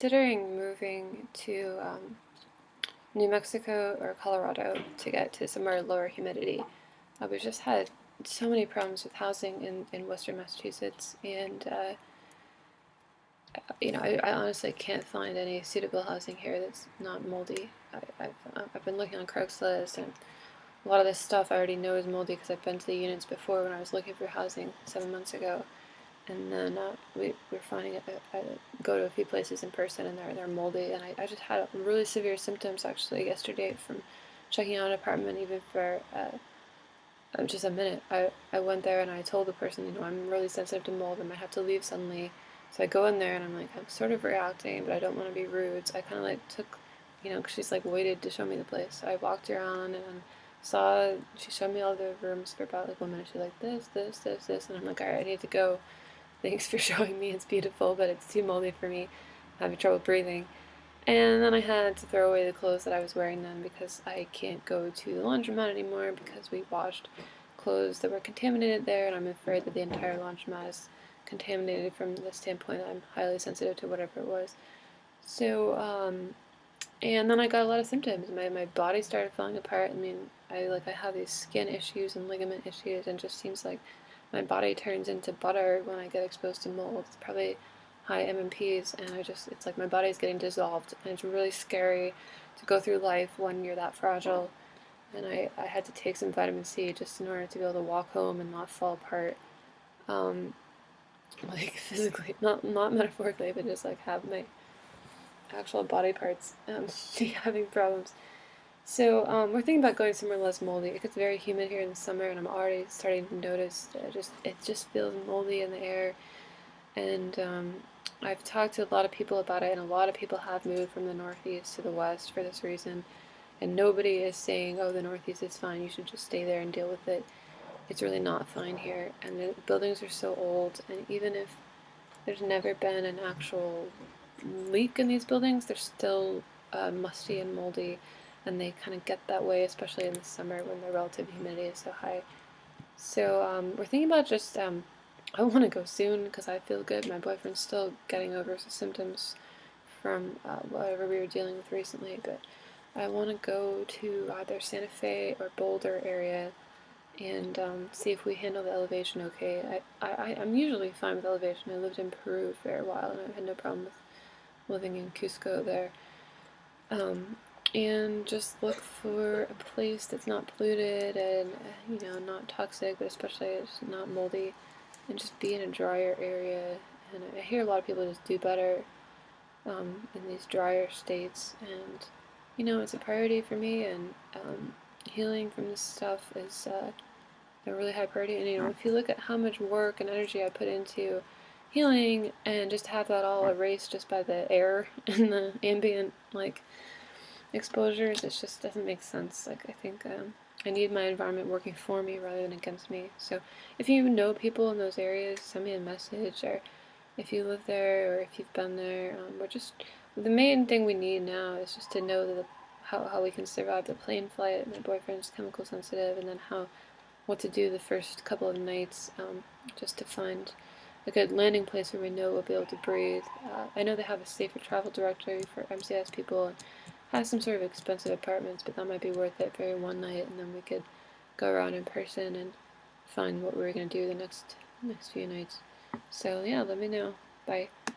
considering moving to New Mexico or Colorado to get to somewhere lower humidity. We've just had so many problems with housing in Western Massachusetts, and I honestly can't find any suitable housing here that's not moldy. I've been looking on Craigslist, and a lot of this stuff I already know is moldy because I've been to the units before when I was looking for housing 7 months ago. And then we're finding it. I go to a few places in person, and they're moldy. And I just had really severe symptoms actually yesterday from checking out an apartment, even for just a minute. I went there and I told the person, I'm really sensitive to mold. I might have to leave suddenly. So I go in there and I'm like, I'm sort of reacting, but I don't want to be rude. So I kind of like took, because she's like waited to show me the place. So I walked around and she showed me all the rooms for about like 1 minute. She's like, this. And I'm like, all right, I need to go. Thanks for showing me. It's beautiful, but it's too moldy for me. I'm having trouble breathing. And then I had to throw away the clothes that I was wearing then because I can't go to the laundromat anymore because we washed clothes that were contaminated there, and I'm afraid that the entire laundromat is contaminated from the standpoint that I'm highly sensitive to whatever it was. So, and then I got a lot of symptoms. My body started falling apart. I mean, I have these skin issues and ligament issues, and it just seems like my body turns into butter when I get exposed to mold. It's probably high MMPs, and it's like my body's getting dissolved, and it's really scary to go through life when you're that fragile. And I had to take some vitamin C just in order to be able to walk home and not fall apart, um, like physically, not metaphorically, but just like have my actual body parts having problems. So we're thinking about going somewhere less moldy. It gets very humid here in the summer, and I'm already starting to notice it just feels moldy in the air. And I've talked to a lot of people about it, and a lot of people have moved from the Northeast to the West for this reason. And nobody is saying, "Oh, the Northeast is fine. You should just stay there and deal with it." It's really not fine here, and the buildings are so old. And even if there's never been an actual leak in these buildings, they're still musty and moldy, and they kind of get that way, especially in the summer when the relative humidity is so high. So we're thinking about just, I want to go soon because I feel good. My boyfriend's still getting over the symptoms from whatever we were dealing with recently, but I want to go to either Santa Fe or Boulder area and see if we handle the elevation okay. I'm usually fine with elevation. I lived in Peru for a while and I had no problem with living in Cusco there. Um, and just look for a place that's not polluted and, not toxic, but especially it's not moldy, and just be in a drier area. And I hear a lot of people just do better in these drier states, and it's a priority for me. And healing from this stuff is a really high priority. And if you look at how much work and energy I put into healing, and just have that all erased just by the air and the ambient exposures, it just doesn't make sense. Like, I think I need my environment working for me rather than against me. So if you know people in those areas, send me a message, or if you live there or if you've been there. The main thing we need now is just to know that how we can survive the plane flight. My boyfriend's chemical sensitive, and then what to do the first couple of nights, just to find a good landing place where we know we'll be able to breathe. I know they have a safer travel directory for MCS people, and has some sort of expensive apartments, but that might be worth it for one night, and then we could go around in person and find what we're going to do the next few nights. So yeah, let me know. Bye.